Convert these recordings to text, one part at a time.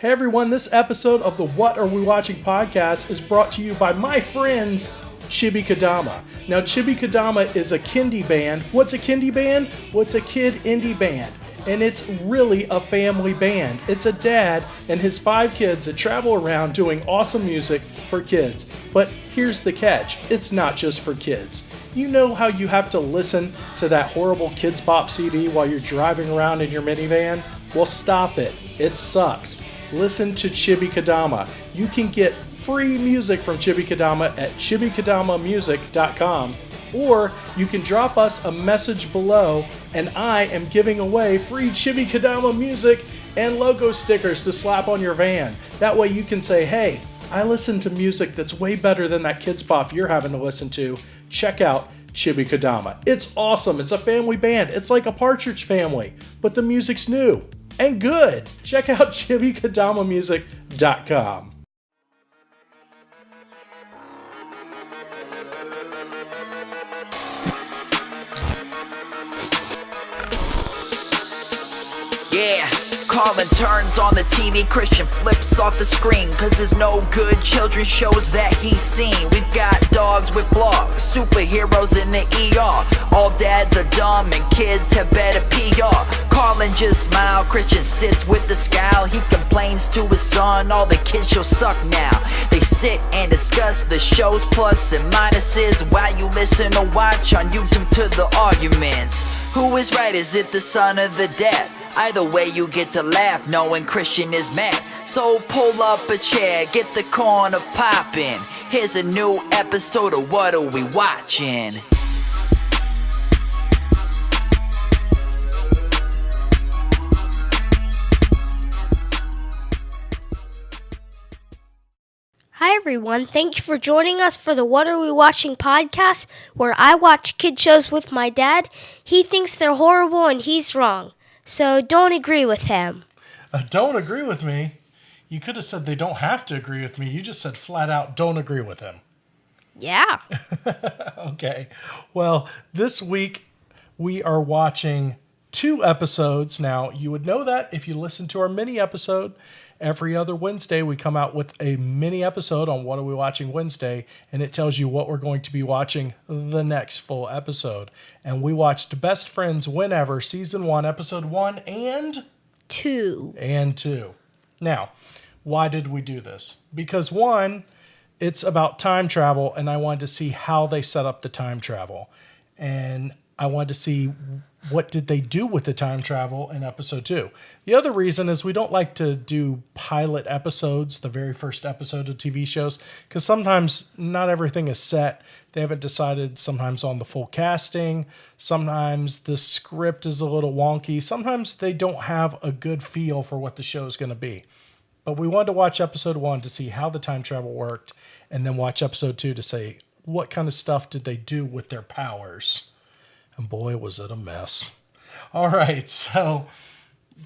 Hey everyone, this episode of the What Are We Watching podcast is brought to you by my friends, Chibi Kadama. Now, Chibi Kadama is a kindie band. What's a kindie band? Well, it's a kid indie band. And it's really a family band. It's a dad and his 5 kids that travel around doing awesome music for kids. But here's the catch. It's not just for kids. You know how you have to listen to that horrible Kids Bop CD while you're driving around in your minivan? Well, stop it. It sucks. Listen to Chibi Kadama. You can get free music from Chibi Kadama at chibikadamamusic.com, or you can drop us a message below and I am giving away free Chibi Kadama music and logo stickers to slap on your van. That way you can say, hey, I listen to music that's way better than that Kids Bop you're having to listen to. Check out Chibi Kadama. It's awesome. It's a family band. It's like a Partridge Family, but the music's new and good. Check out chibikadamamusic.com. Yeah, Colin turns on the TV, Christian flips off the screen, cause there's no good children's shows that he's seen. We've got dogs with blogs, superheroes in the ER. All dads are dumb and kids have better PR. Colin just smile, Christian sits with the scowl. He complains to his son, all the kids shows suck now. They sit and discuss the show's plus and minuses while you listen or watch on YouTube to the arguments. Who is right? Is it the son or the dad? Either way you get to laugh knowing Christian is mad. So pull up a chair, get the corner poppin'. Here's a new episode of What Are We Watching? Hi everyone, thank you for joining us for the What Are We Watching podcast, where I watch kid shows with my dad. He thinks they're horrible and he's wrong, so don't agree with him. Don't agree with me? You could have said they don't have to agree with me. You just said flat out, don't agree with him. Yeah. Okay. Well, this week we are watching 2 episodes. Now, you would know that if you listen to our mini episode. Every other Wednesday, we come out with a mini episode on What Are We Watching Wednesday, and it tells you what we're going to be watching the next full episode. And we watched Best Friends Whenever, Season 1, Episode 1 and 2. Now, why did we do this? Because 1, it's about time travel, and I wanted to see how they set up the time travel. And I wanted to see what did they do with the time travel in episode 2. The other reason is we don't like to do pilot episodes, the very first episode of TV shows, because sometimes not everything is set. They haven't decided sometimes on the full casting. Sometimes the script is a little wonky. Sometimes they don't have a good feel for what the show is going to be. But we wanted to watch episode 1 to see how the time travel worked, and then watch episode 2 to say what kind of stuff did they do with their powers. And boy, was it a mess. All right, so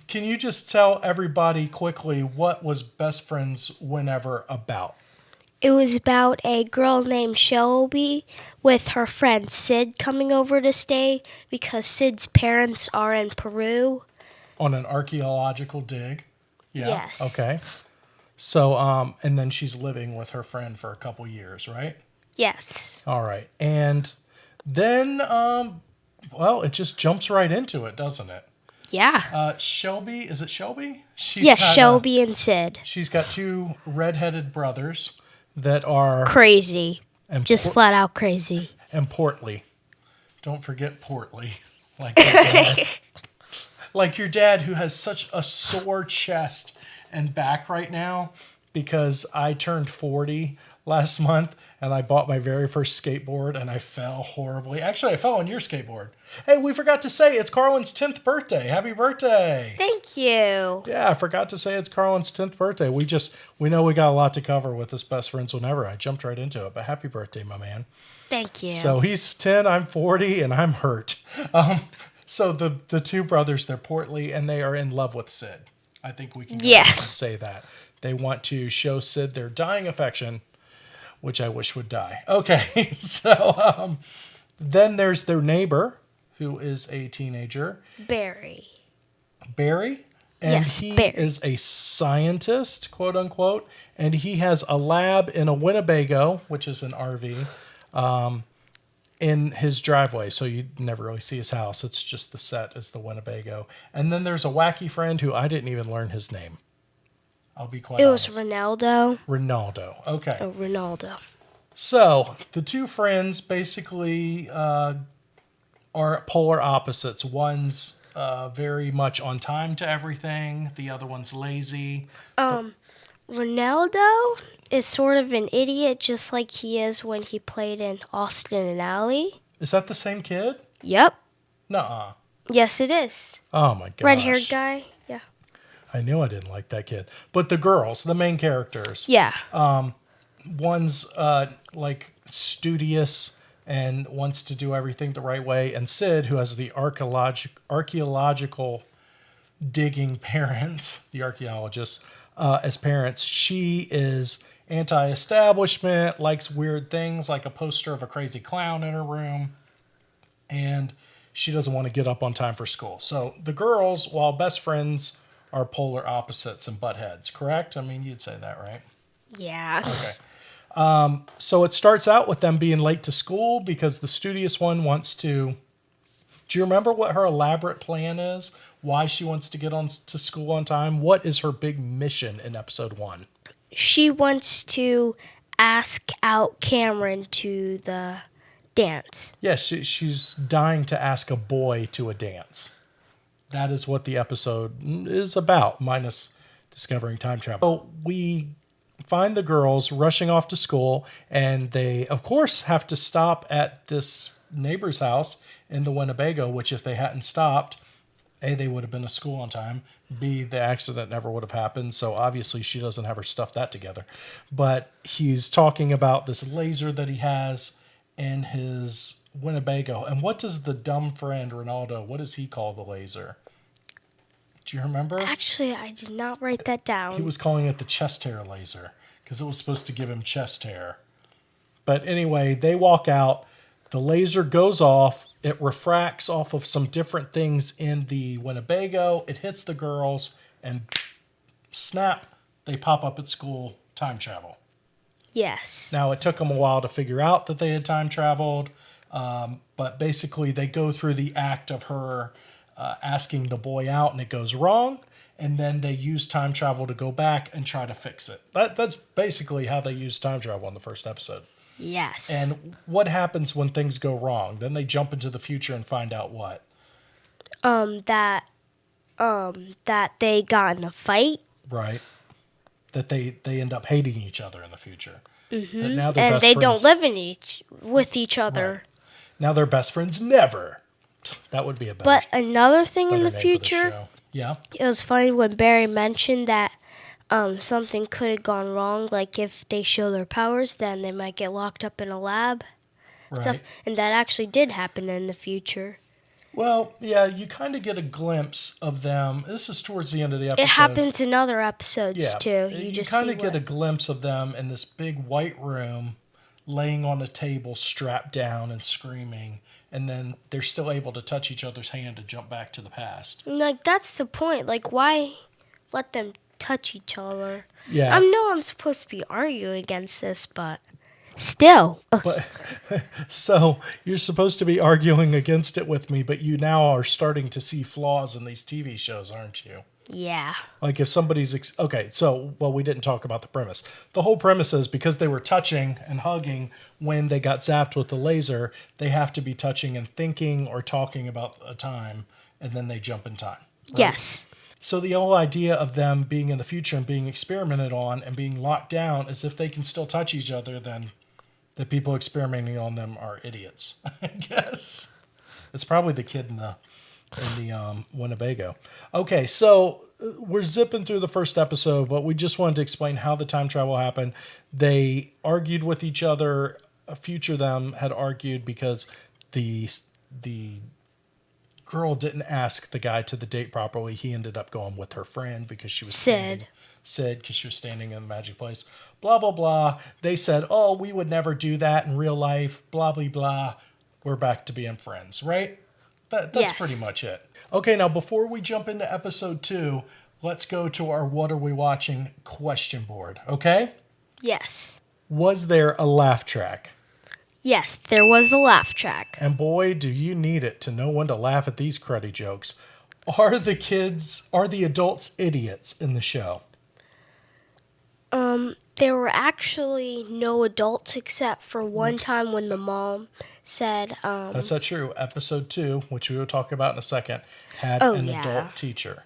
can you just tell everybody quickly what was Best Friends Whenever about? It was about a girl named Shelby with her friend Cyd coming over to stay because Cyd's parents are in Peru. On an archaeological dig? Yeah. Yes. Okay. So, and then she's living with her friend for a couple years, right? Yes. All right. And then, well, it just jumps right into it, doesn't it? Yeah. Shelby, is it Shelby? Shelby and Cyd. She's got 2 redheaded brothers that are Crazy. Just flat out crazy. And portly. Don't forget portly. Like your dad. Like your dad, who has such a sore chest and back right now because I turned 40 last month and I bought my very first skateboard and I fell horribly. Actually, I fell on your skateboard. Hey, we forgot to say it's Carlin's 10th birthday. Happy birthday. Thank you. Yeah, I forgot to say it's Carlin's 10th birthday. We know we got a lot to cover with this Best Friends Whenever. I jumped right into it, but happy birthday, my man. Thank you. So he's 10, I'm 40, and I'm hurt. So the 2 brothers, they're portly and they are in love with Cyd. I think we can say that. They want to show Cyd their dying affection, which I wish would die. Okay, so then there's their neighbor, who is a teenager. Barry. Barry? And Yes, he Barry. is a scientist, quote unquote, and he has a lab in a Winnebago, which is an RV, in his driveway. So you never really see his house. It's just the set is the Winnebago. And then there's a wacky friend who I didn't even learn his name. I'll be quite honest. It was Ronaldo. Ronaldo. Okay. Oh, Ronaldo. So the two friends basically are polar opposites. One's very much on time to everything. The other one's lazy. Ronaldo is sort of an idiot, just like he is when he played in Austin and Alley. Is that the same kid? Yep. Nuh-uh. Yes, it is. Oh my gosh. Red-haired guy. Yeah. I knew I didn't like that kid. But the girls, the main characters. Yeah. One's like studious and wants to do everything the right way. And Cyd, who has the archaeological digging parents, the archaeologists, as parents, she is anti-establishment, likes weird things like a poster of a crazy clown in her room. And she doesn't want to get up on time for school. So the girls, while best friends, are polar opposites and butt heads, correct? I mean, you'd say that, right? Yeah. Okay. So it starts out with them being late to school because the studious one wants to... Do you remember what her elaborate plan is? Why she wants to get on to school on time? What is her big mission in episode 1? She wants to ask out Cameron to the dance. Yes, she's dying to ask a boy to a dance. That is what the episode is about, minus discovering time travel. So we find the girls rushing off to school, and they, of course, have to stop at this neighbor's house in the Winnebago, which if they hadn't stopped, A, they would have been to school on time. B, the accident never would have happened. So obviously she doesn't have her stuff that together. But he's talking about this laser that he has in his Winnebago. And what does the dumb friend, Ronaldo, what does he call the laser? Do you remember? Actually, I did not write that down. He was calling it the chest hair laser because it was supposed to give him chest hair. But anyway, they walk out. The laser goes off. It refracts off of some different things in the Winnebago. It hits the girls and snap, they pop up at school, time travel. Yes. Now, it took them a while to figure out that they had time traveled. But basically, they go through the act of her asking the boy out and it goes wrong. And then they use time travel to go back and try to fix it. That's basically how they use time travel in the first episode. Yes. And what happens when things go wrong? Then they jump into the future and find out what? That they got in a fight. Right. That they end up hating each other in the future. Mm-hmm. That now they're and best they friends. don't live with each other. Right. Now they're best friends never. That would be a better. But another thing in the name for this future, show. Yeah. it was funny when Barry mentioned that something could have gone wrong. Like if they show their powers, then they might get locked up in a lab. Right. Stuff. And that actually did happen in the future. Well, yeah, you kind of get a glimpse of them. This is towards the end of the episode. It happens in other episodes too. You kind of get a glimpse of them in this big white room, laying on a table, strapped down and screaming, and then they're still able to touch each other's hand to jump back to the past. Like that's the point. Like why let them touch each other? Yeah. I know I'm supposed to be arguing against this, but still. But, so you're supposed to be arguing against it with me, but you now are starting to see flaws in these TV shows, aren't you? Yeah. Like if somebody's... okay, so, well, we didn't talk about the premise. The whole premise is because they were touching and hugging when they got zapped with the laser, they have to be touching and thinking or talking about a time, and then they jump in time. Right? Yes. So the whole idea of them being in the future and being experimented on and being locked down is if they can still touch each other, then the people experimenting on them are idiots, I guess. It's probably the kid in the Winnebago. Okay, so we're zipping through the first episode, but we just wanted to explain how the time travel happened. They argued with each other. A future them had argued because the girl didn't ask the guy to the date properly. He ended up going with her friend because she was Cyd, because she was standing in the magic place. Blah, blah, blah. They said, oh, we would never do that in real life. Blah, blah, blah. We're back to being friends, right? That's Yes. pretty much it. Okay, now before we jump into episode 2, let's go to our What Are We Watching question board, okay? Yes. Was there a laugh track? Yes, there was a laugh track. And boy, do you need it to know when to laugh at these cruddy jokes. Are the adults idiots in the show? There were actually no adults except for one time when the mom said, That's not true. Episode 2, which we will talk about in a second, had an adult teacher.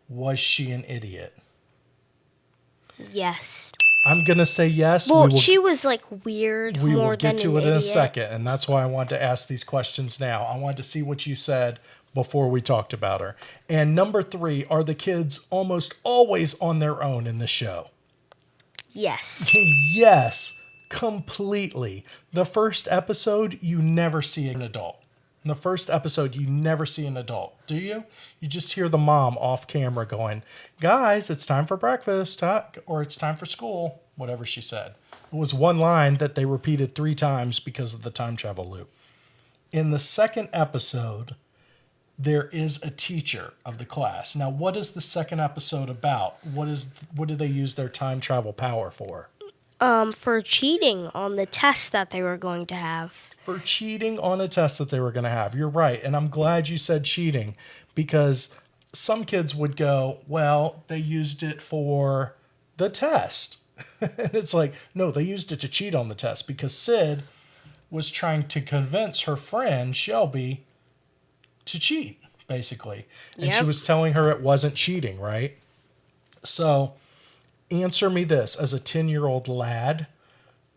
Was she an idiot? Yes. I'm going to say yes. Well, she was like weird we more will get than to an it in a idiot. second, and that's why I wanted to ask these questions now. I wanted to see what you said before we talked about her. And number 3, are the kids almost always on their own in the show? Yes. Yes, completely. The first episode, you never see an adult. In the first episode, you never see an adult, do you? You just hear the mom off camera going, guys, it's time for breakfast, or it's time for school, whatever she said. It was one line that they repeated 3 times because of the time travel loop. In the second episode, there is a teacher of the class. Now, what is the second episode about? What do they use their time travel power for? For cheating on the test that they were going to have. For cheating on a test that they were going to have. You're right. And I'm glad you said cheating, because some kids would go, well, they used it for the test. And it's like, no, they used it to cheat on the test because Cyd was trying to convince her friend Shelby to cheat, basically. And she was telling her it wasn't cheating, right? So answer me this. As a 10-year-old lad,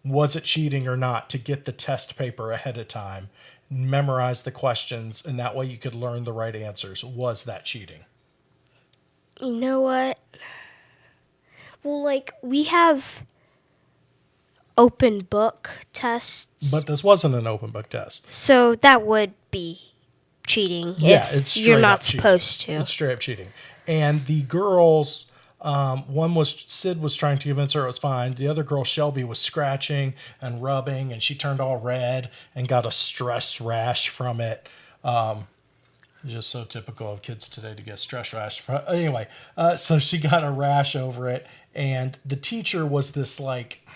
was it cheating or not to get the test paper ahead of time, memorize the questions, and that way you could learn the right answers? Was that cheating? You know what? Well, like, we have open book tests. But this wasn't an open book test. So that would be cheating. Yeah, if it's straight you're up not cheating. supposed to. It's straight up cheating. And the girls, one was Cyd was trying to convince her it was fine. The other girl, Shelby, was scratching and rubbing, and she turned all red and got a stress rash from it. Just so typical of kids today to get stress rash. Anyway, so she got a rash over it, and the teacher was this like,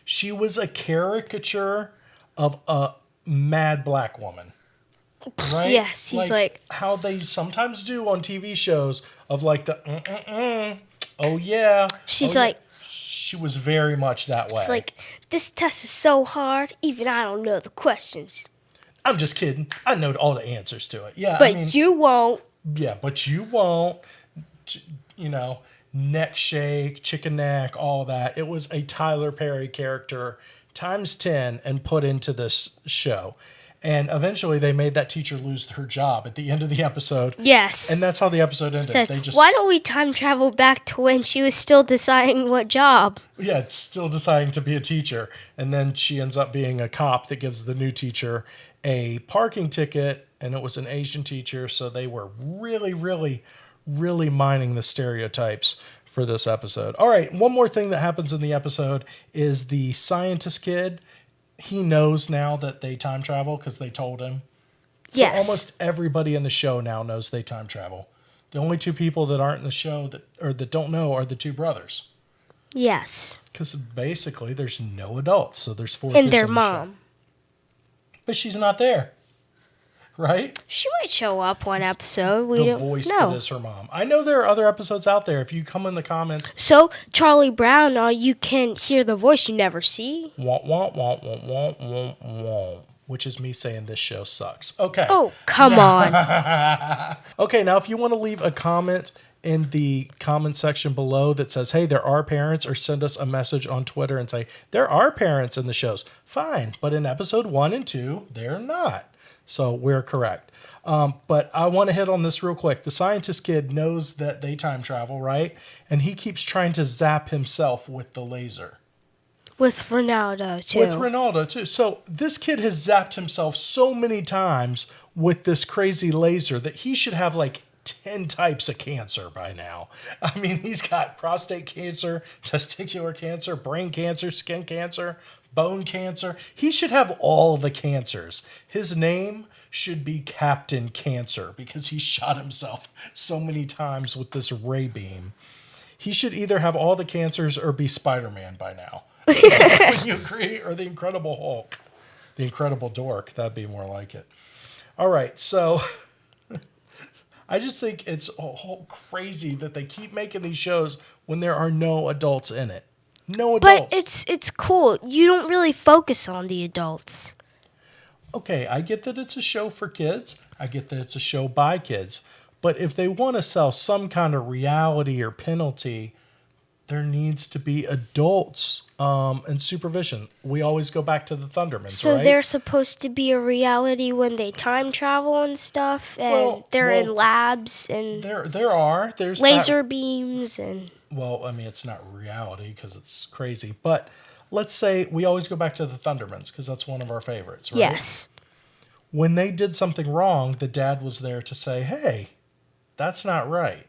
she was a caricature of a mad black woman. Right? Yes, he's like how they sometimes do on TV shows of like the oh yeah. She's oh, like yeah. She was very much that way. She's like, this test is so hard, even I don't know the questions. I'm just kidding. I know all the answers to it. Yeah, But I mean, you won't. Yeah, but you won't. You know, neck shake, chicken neck, all that. It was a Tyler Perry character times 10 and put into this show. And eventually they made that teacher lose her job at the end of the episode. Yes. And that's how the episode ended. Said, They just, why don't we time travel back to when she was still deciding what job? yeah, still deciding to be a teacher. And then she ends up being a cop that gives the new teacher a parking ticket. And it was an Asian teacher. So they were really, really, really mining the stereotypes for this episode. All right. One more thing that happens in the episode is the scientist kid. He knows now that they time travel because they told him. So Yes. almost everybody in the show now knows they time travel. The only 2 people that aren't in the show that don't know are the 2 brothers. Yes. Because basically there's no adults, so there's 4 And kids their in the show. mom. But she's not there, right? She might show up one episode. We The don't voice know. that is her mom. I know there are other episodes out there. If you come in the comments, So Charlie Brown, you can hear the voice you never see. wah, wah, wah, wah, wah, wah, wah, which is me saying this show sucks. Okay. Oh, come on. Okay, now if you want to leave a comment in the comment section below that says, hey, there are parents, or send us a message on Twitter and say, there are parents in the shows, fine. But in episode 1 and 2, they're not. So we're correct. But I want to hit on this real quick. The scientist kid knows that they time travel, right? And he keeps trying to zap himself with the laser. With Ronaldo, too. With Ronaldo, too. So this kid has zapped himself so many times with this crazy laser that he should have like 10 types of cancer by now. I mean, he's got prostate cancer, testicular cancer, brain cancer, skin cancer, bone cancer. He should have all the cancers. His name should be Captain Cancer because he shot himself so many times with this ray beam. He should either have all the cancers or be Spider-Man by now. Would you agree? Or the Incredible Hulk. The Incredible Dork. That'd be more like it. All right, so I just think it's crazy that they keep making these shows when there are no adults in it. No adults. But it's cool. You don't really focus on the adults. Okay, I get that it's a show for kids. I get that it's a show by kids. But if they want to sell some kind of reality or penalty, there needs to be adults and supervision. We always go back to the Thundermans, so right? There's supposed to be a reality when they time travel and stuff, and they're in labs and there's laser beams and. Well, I mean, it's not reality because it's crazy, but let's say we always go back to the Thundermans because that's one of our favorites, right? Yes. When they did something wrong, the dad was there to say, "Hey, that's not right."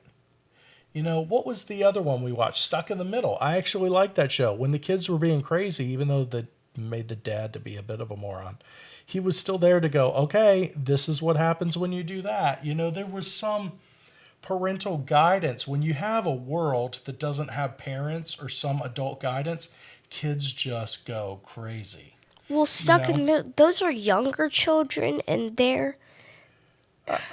You know, what was the other one we watched? Stuck in the Middle. I actually liked that show. When the kids were being crazy, even though they made the dad to be a bit of a moron, he was still there to go, okay, this is what happens when you do that. You know, there was some parental guidance. When you have a world that doesn't have parents or some adult guidance, kids just go crazy. Well, Stuck in the Middle, those are younger children, and they're...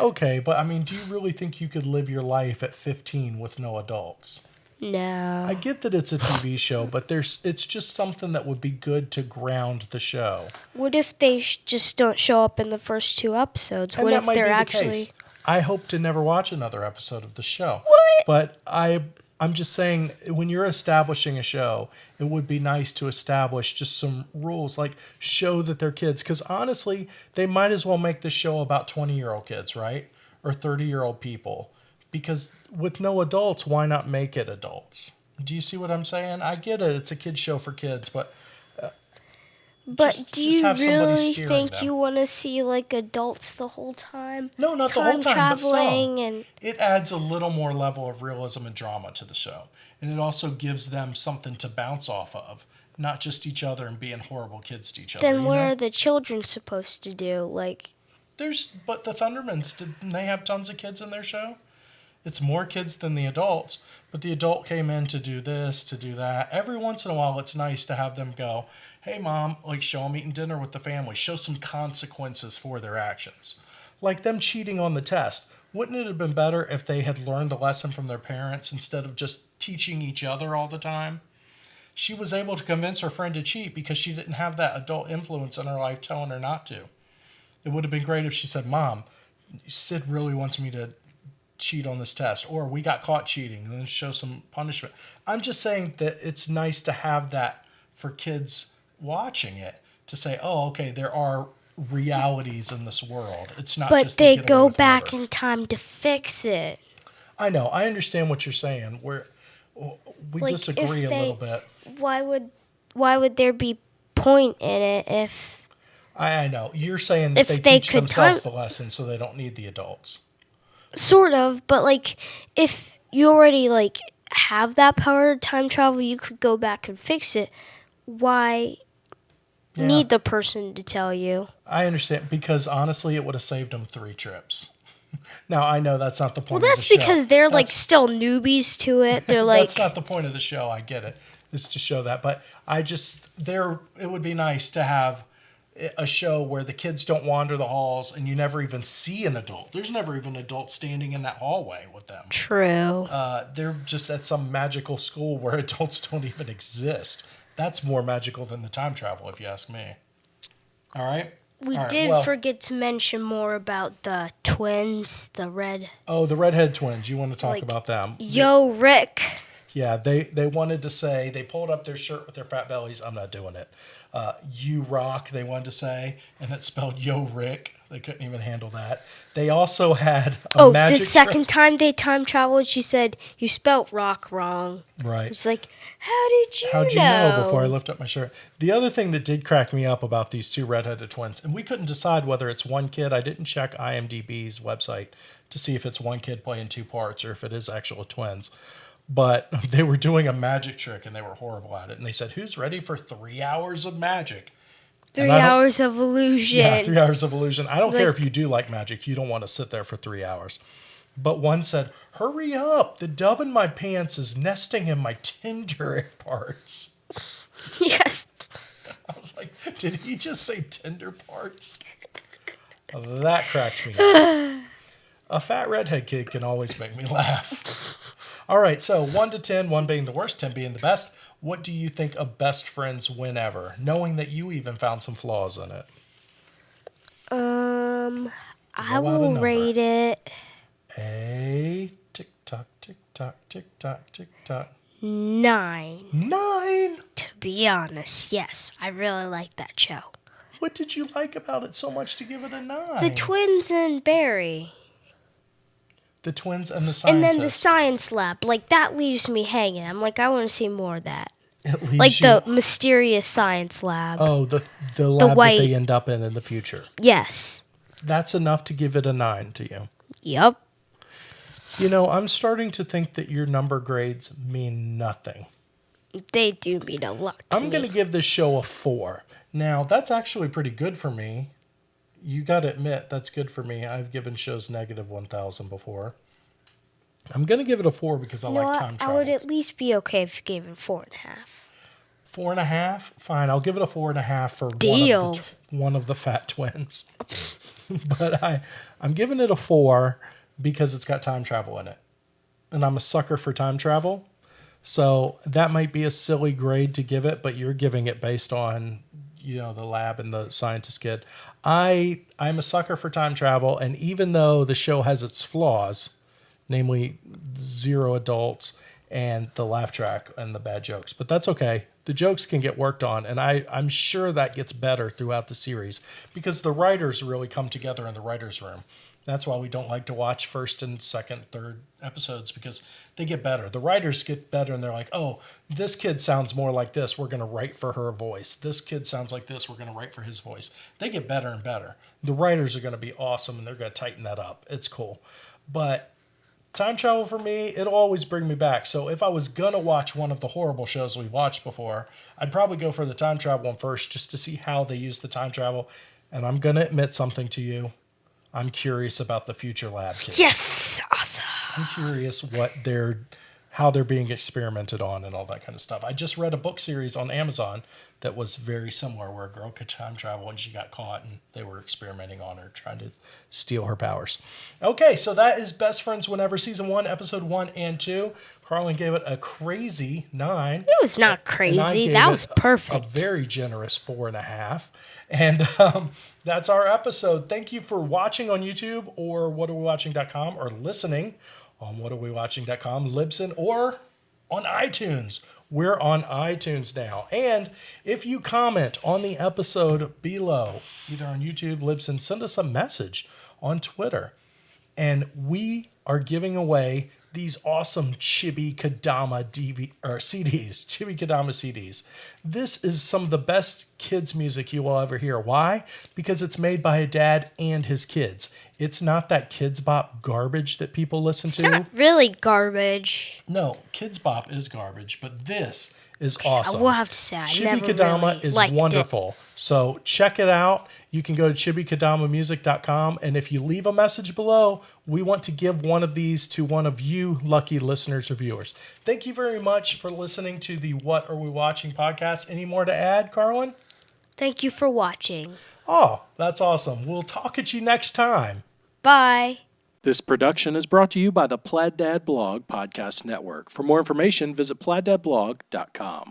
Okay, but I mean, do you really think you could live your life at 15 with no adults? No. I get that it's a TV show, but it's just something that would be good to ground the show. What if they just don't show up in the first 2 episodes? And what that if might they're be the actually... case. I hope to never watch another episode of the show. What? But I'm just saying, when you're establishing a show, it would be nice to establish just some rules, like show that they're kids. Because honestly, they might as well make this show about 20-year-old kids, right? Or 30-year-old people. Because with no adults, why not make it adults? Do you see what I'm saying? I get it. It's a kid's show for kids, but... do you really think you want to see like adults the whole time? No, not the whole time, but some. And it adds a little more level of realism and drama to the show. And it also gives them something to bounce off of, not just each other and being horrible kids to each other. Then what are the children supposed to do? Like, but the Thundermans, didn't they have tons of kids in their show? It's more kids than the adults, but the adult came in to do this, to do that. Every once in a while, it's nice to have them go, hey, Mom, like show them eating dinner with the family. Show some consequences for their actions. Like them cheating on the test. Wouldn't it have been better if they had learned the lesson from their parents instead of just teaching each other all the time? She was able to convince her friend to cheat because she didn't have that adult influence in her life telling her not to. It would have been great if she said, Mom, Cyd really wants me to cheat on this test, or we got caught cheating, and then show some punishment. I'm just saying that it's nice to have that for kids watching it, to say, oh, okay, there are realities in this world. It's not just they go back in time to fix it. I know. I understand what you're saying. We disagree a little bit. Why would there be point in it if... I know. You're saying that they teach themselves the lesson so they don't need the adults. Sort of, but like if you already like have that power to time travel, you could go back and fix it. Why need the person to tell you? I understand, because honestly, it would have saved them 3 trips. Now, I know that's not the point of the show. Well, that's because they're like still newbies to it. They're like... That's not the point of the show. I get it. It's to show that. But it would be nice to have a show where the kids don't wander the halls and you never even see an adult. There's never even an adult standing in that hallway with them. True. They're just at some magical school where adults don't even exist. That's more magical than the time travel, if you ask me. All right? We did forget to mention more about the twins, the redhead twins. You want to talk about them? Yo, Rick. Yeah, they wanted to say, they pulled up their shirt with their fat bellies. I'm not doing it. You rock, they wanted to say, and it's spelled Yo Rick. They couldn't even handle that. They also had a magic... the second time they time traveled, she said, you spelt rock wrong. Right. It's like, how'd you know before I lift up my shirt? The other thing that did crack me up about these 2 redheaded twins, and we couldn't decide whether it's one kid. I didn't check IMDb's website to see if it's one kid playing two parts or if it is actual twins. But they were doing a magic trick and they were horrible at it. And they said, who's ready for 3 hours of magic? 3 hours of illusion. Yeah, 3 hours of illusion. I don't care if you do like magic. You don't want to sit there for 3 hours. But one said, hurry up. The dove in my pants is nesting in my Tinder parts. Yes. I was like, did he just say Tinder parts? That cracked me up. A fat redhead kid can always make me laugh. All right, so 1 to 10, 1 being the worst, 10 being the best. What do you think of Best Friends Whenever, knowing that you even found some flaws in it? I will rate it a tick-tock, tick-tock, tick-tock, tick-tock. 9. 9? To be honest, yes. I really like that show. What did you like about it so much to give it a 9? The twins and Barry. The twins and the scientist. And then the science lab. Like, that leaves me hanging. I'm like, I want to see more of that. It leaves like the mysterious science lab. Oh, the lab that they end up in the future. Yes. That's enough to give it a 9 to you. Yep. You know, I'm starting to think that your number grades mean nothing. They do mean a lot to me. I'm going to give this show a 4. Now, that's actually pretty good for me. You got to admit, that's good for me. I've given shows negative 1,000 before. I'm going to give it a 4 because I like time travel. I would at least be okay if you gave it 4.5. 4.5? Fine, I'll give it a 4.5 for one of the fat twins. But I'm giving it a 4 because it's got time travel in it. And I'm a sucker for time travel. So that might be a silly grade to give it, but you're giving it based on, you know, the lab and the scientist kid. I'm a sucker for time travel, and even though the show has its flaws, namely 0 adults and the laugh track and the bad jokes, but that's okay. The jokes can get worked on, and I'm sure that gets better throughout the series because the writers really come together in the writer's room. That's why we don't like to watch first and second, third episodes because they get better. The writers get better and they're like, oh, this kid sounds more like this. We're going to write for her voice. This kid sounds like this. We're going to write for his voice. They get better and better. The writers are going to be awesome and they're going to tighten that up. It's cool. But time travel for me, it'll always bring me back. So if I was going to watch one of the horrible shows we watched before, I'd probably go for the time travel one first just to see how they use the time travel. And I'm going to admit something to you. I'm curious about the future lab too. Yes, awesome. I'm curious how they're being experimented on and all that kind of stuff. I just read a book series on Amazon that was very similar where a girl could time travel and she got caught and they were experimenting on her, trying to steal her powers. Okay, so that is Best Friends Whenever, Season 1, Episode 1 and 2. Carlin gave it a crazy 9. It was not crazy. That was perfect. A very generous 4.5. And that's our episode. Thank you for watching on YouTube or whatarewewatching.com or listening on whatarewewatching.com, Libsyn, or on iTunes. We're on iTunes now. And if you comment on the episode below, either on YouTube, Libsyn, send us a message on Twitter. And we are giving away these awesome Chibi Kadama CDs, Chibi Kadama CDs. This is some of the best kids music you will ever hear. Why? Because it's made by a dad and his kids. It's not that Kids Bop garbage that people listen to. It's not really garbage. No, Kids Bop is garbage, but this is awesome. I will have to say, I never Chibi-Kadama really is liked wonderful. So check it out. You can go to chibikadamamusic.com, and if you leave a message below, we want to give one of these to one of you lucky listeners or viewers. Thank you very much for listening to the What Are We Watching podcast. Any more to add, Carlin? Thank you for watching. Oh, that's awesome. We'll talk at you next time. Bye. This production is brought to you by the Plaid Dad Blog Podcast Network. For more information, visit plaiddadblog.com.